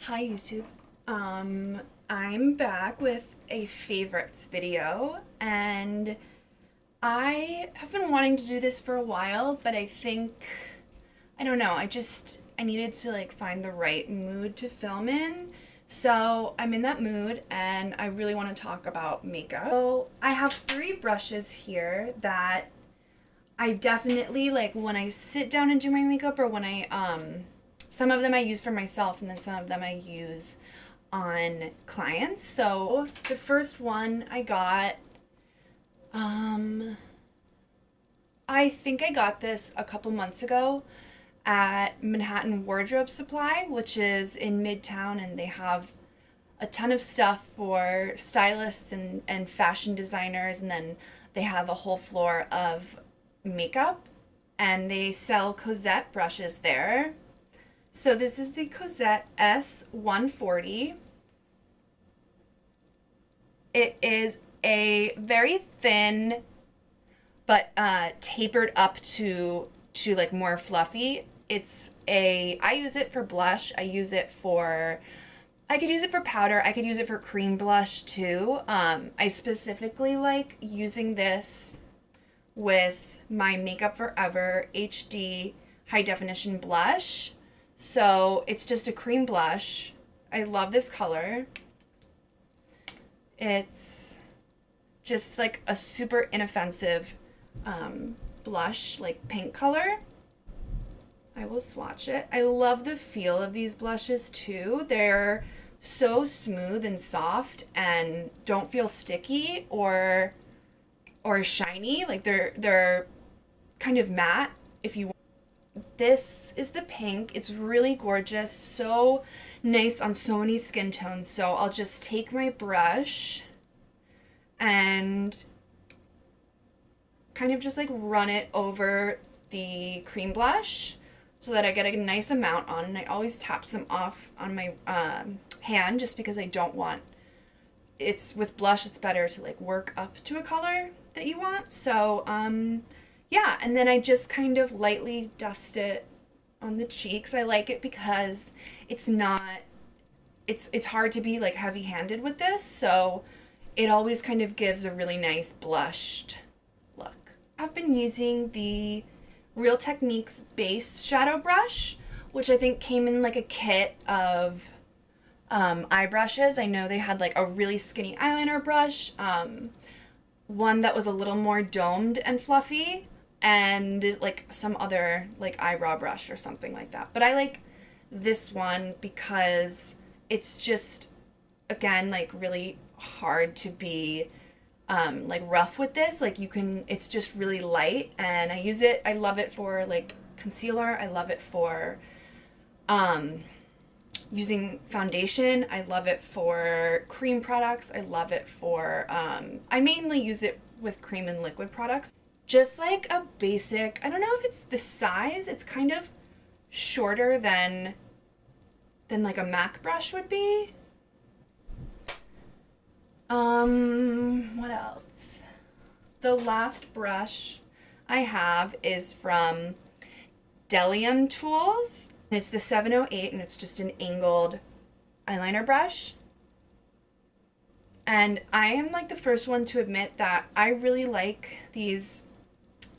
Hi YouTube. I'm back with a favorites video, and I have been wanting to do this for a while, but I think I don't know, I needed to like find the right mood to film in. So I'm in that mood and I really want to talk about makeup. So I have three brushes here that I definitely like when I sit down and do my makeup, or when some of them I use for myself and then some of them I use on clients. So the first one I got, I think I got this a couple months ago at Manhattan Wardrobe Supply, which is in Midtown, and they have a ton of stuff for stylists and fashion designers, and then they have a whole floor of makeup, and they sell Cosette brushes there. So this is the Cosette S140. It is a very thin but tapered up to like more fluffy. I use it for blush. I could use it for powder. I could use it for cream blush too. I specifically like using this with my Makeup Forever HD high definition blush. So it's just a cream blush. I love this color. It's just like a super inoffensive blush, like pink color. I will swatch it. I love the feel of these blushes too. They're so smooth and soft and don't feel sticky or shiny. Like they're kind of matte if you want. This is the pink. It's really gorgeous, so nice on so many skin tones. So I'll just take my brush and kind of just like run it over the cream blush so that I get a nice amount on, and I always tap some off on my hand just because I don't want, with blush it's better to like work up to a color that you want. So yeah, and then I just kind of lightly dust it on the cheeks. I like it because it's hard to be like heavy-handed with this, so it always kind of gives a really nice blushed look. I've been using the Real Techniques base shadow brush, which I think came in like a kit of eye brushes. I know they had like a really skinny eyeliner brush, one that was a little more domed and fluffy, and like some other like eyebrow brush or something like that. But I like this one because it's just, again, like really hard to be like rough with this. Like it's just really light, and I love it for like concealer. I love it for using foundation. I love it for cream products. I love it for I mainly use it with cream and liquid products. Just like a basic, I don't know if it's the size, it's kind of shorter than like a MAC brush would be. What else? The last brush I have is from Delium Tools. It's the 708, and it's just an angled eyeliner brush. And I am like the first one to admit that I really like these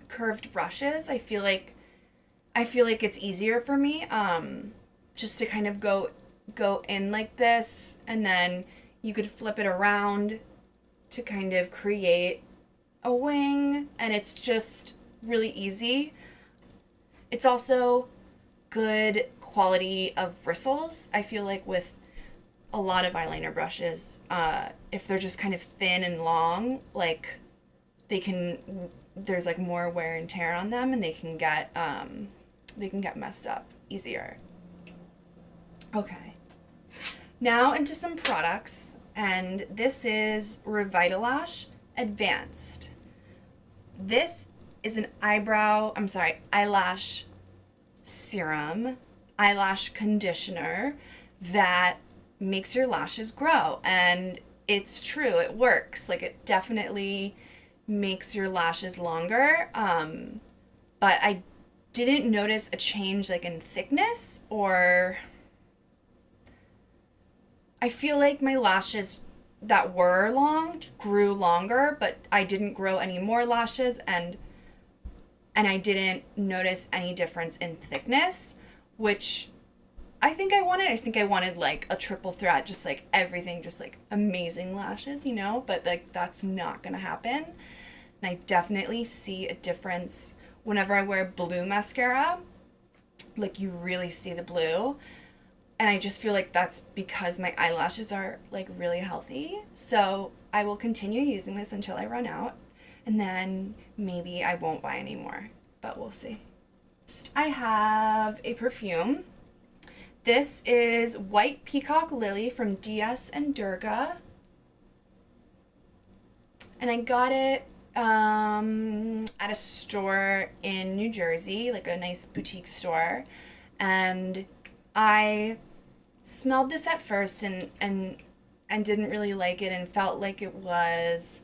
curved brushes. I feel like it's easier for me just to kind of go in like this, and then you could flip it around to kind of create a wing, and it's just really easy. It's also good quality of bristles. I feel like with a lot of brushes, if they're just kind of thin and long, like there's like more wear and tear on them, and they can get messed up easier. Okay, now into some products, and this is Revitalash Advanced. This is an eyelash serum, eyelash conditioner that makes your lashes grow. And it's true, it works. Like, it definitely makes your lashes longer. But I didn't notice a change like in thickness or I feel like my lashes that were long grew longer, but I didn't grow any more lashes, and I didn't notice any difference in thickness, which I think I wanted. I think I wanted like a triple threat, just like everything, just like amazing lashes, you know, but like that's not gonna happen. And I definitely see a difference whenever I wear blue mascara. Like you really see the blue. And I just feel like that's because my eyelashes are like really healthy. So I will continue using this until I run out. And then maybe I won't buy any more, but we'll see. I have a perfume. This is White Peacock Lily from DS and Durga. And I got it at a store in New Jersey, like a nice boutique store. And I smelled this at first and didn't really like it and felt like it was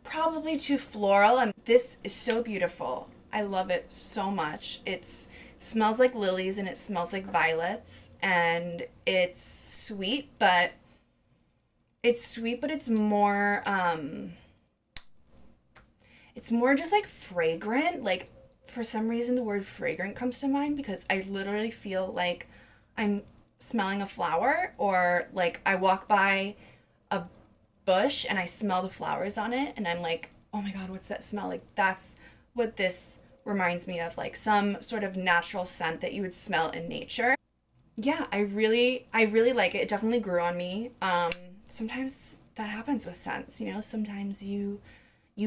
probably too floral. And this is so beautiful. I love it so much. It smells like lilies and it smells like violets, and it's sweet, but it's more just like fragrant. Like for some reason the word fragrant comes to mind because I literally feel like I'm smelling a flower, or like I walk by a bush and I smell the flowers on it and I'm like, oh my god, what's that smell? Like that's what this reminds me of, like some sort of natural scent that you would smell in nature. Yeah, I really like it. It definitely grew on me. Sometimes that happens with scents, you know, sometimes you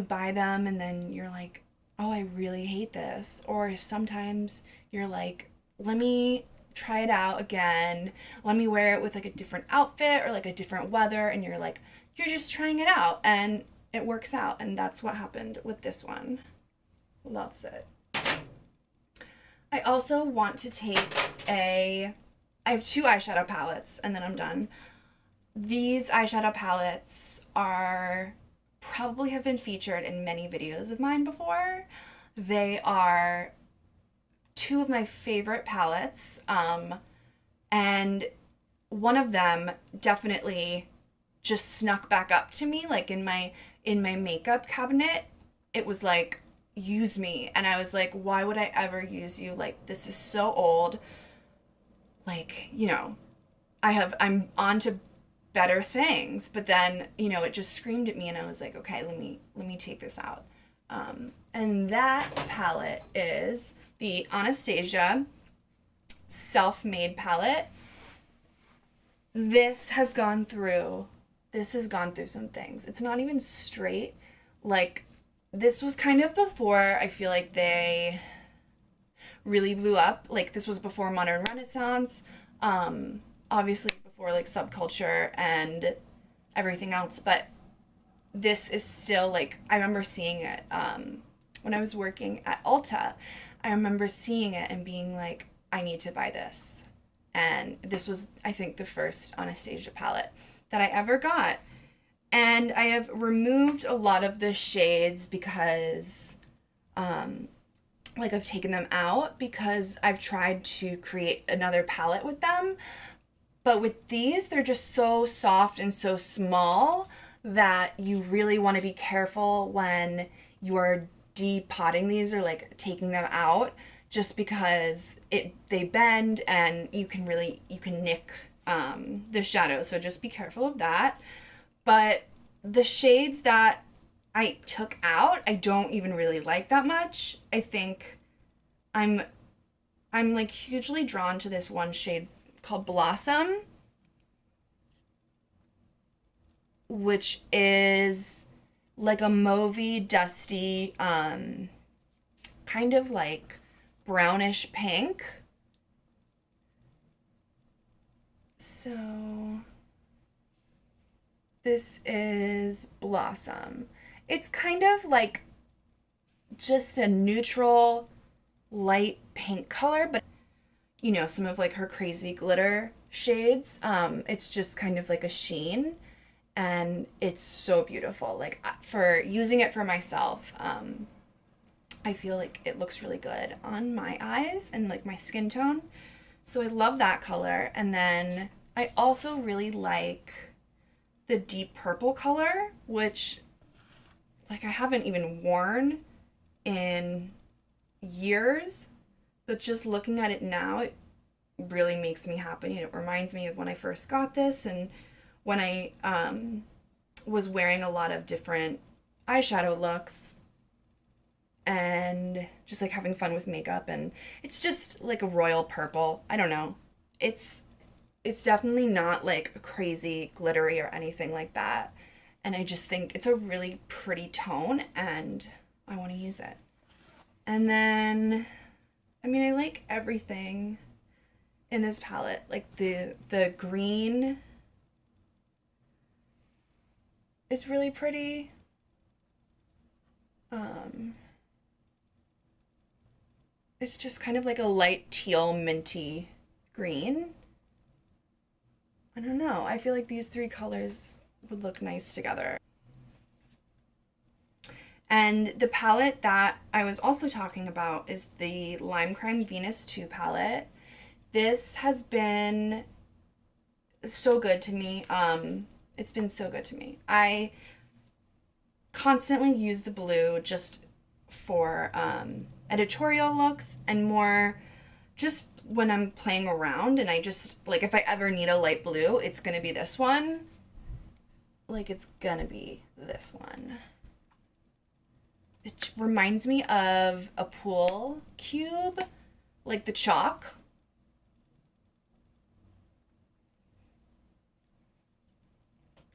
buy them and then you're like, oh, I really hate this. Or sometimes you're like, let me try it out again. Let me wear it with like a different outfit or like a different weather. And you're like, you're just trying it out and it works out. And that's what happened with this one. Loves it. I also want to take I have 2 eyeshadow palettes and then I'm done. These eyeshadow palettes probably have been featured in many videos of mine before. They are 2 of my favorite palettes, and one of them definitely just snuck back up to me, like in my makeup cabinet. It was like, use me, and I was like, why would I ever use you? Like, this is so old. Like, you know, I'm on to better things, but then, you know, it just screamed at me and I was like, okay, let me take this out. And that palette is the Anastasia Self-Made palette. This has gone through some things. It's not even straight. Like, this was kind of before I feel like they really blew up. Like, this was before Modern Renaissance, obviously before like Subculture and everything else, but this is still like, I remember seeing it when I was working at Ulta. I remember seeing it and being like, I need to buy this. And this was, I think, the first Anastasia palette that I ever got. And I have removed a lot of the shades because like I've taken them out because I've tried to create another palette with them. But with these, they're just so soft and so small that you really want to be careful when you're depotting these or like taking them out, just because they bend and you can nick the shadow. So just be careful of that. But the shades that I took out, I don't even really like that much. I think I'm like hugely drawn to this one shade called Blossom, which is like a mauvey, dusty, kind of like brownish pink. So this is Blossom. It's kind of like just a neutral light pink color, but you know, some of like her crazy glitter shades, it's just kind of like a sheen, and it's so beautiful. Like, for using it for myself, I feel like it looks really good on my eyes and like my skin tone. So I love that color. And then I also really like the deep purple color, which like I haven't even worn in years, but just looking at it now, it really makes me happy. And it reminds me of when I first got this and when I was wearing a lot of different eyeshadow looks and just like having fun with makeup. And it's just like a royal purple. I don't know. It's definitely not like crazy glittery or anything like that. And I just think it's a really pretty tone and I want to use it. And then, I mean, I like everything in this palette. Like the green is really pretty. It's just kind of like a light teal minty green. I don't know. I feel like these three colors would look nice together. And the palette that I was also talking about is the Lime Crime Venus 2 palette. This has been so good to me. It's been so good to me. I constantly use the blue just for editorial looks and more just when I'm playing around, and I just, like, if I ever need a light blue, it's gonna be this one. Like, it's gonna be this one. It reminds me of a pool cube, like the chalk.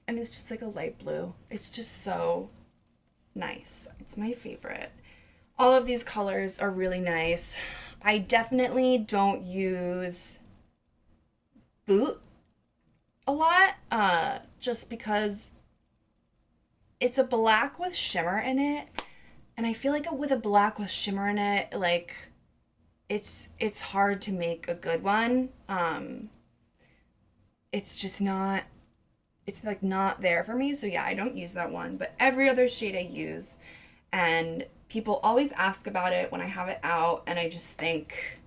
And it's just like a light blue. It's just so nice. It's my favorite. All of these colors are really nice. I definitely don't use Boot a lot, just because it's a black with shimmer in it. And I feel like with a black with shimmer in it, like, it's hard to make a good one. It's just not, it's like not there for me. So yeah, I don't use that one, but every other shade I use. And people always ask about it when I have it out, and I just think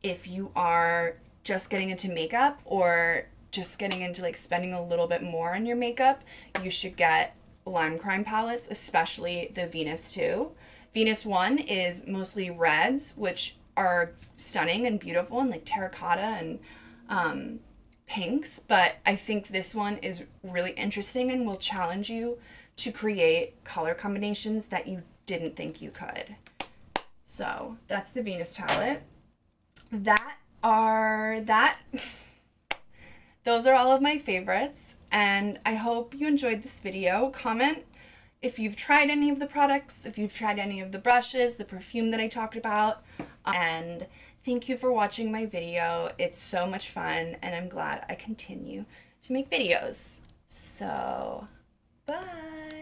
if you are just getting into makeup or just getting into like spending a little bit more on your makeup, you should get Lime Crime palettes, especially the Venus 2. Venus 1 is mostly reds, which are stunning and beautiful and like terracotta and pinks, but I think this one is really interesting and will challenge you to create color combinations that you didn't think you could. So that's the Venus palette. Those are all of my favorites, and I hope you enjoyed this video. Comment if you've tried any of the products, if you've tried any of the brushes, the perfume that I talked about, and thank you for watching my video. It's so much fun, and I'm glad I continue to make videos. So, bye!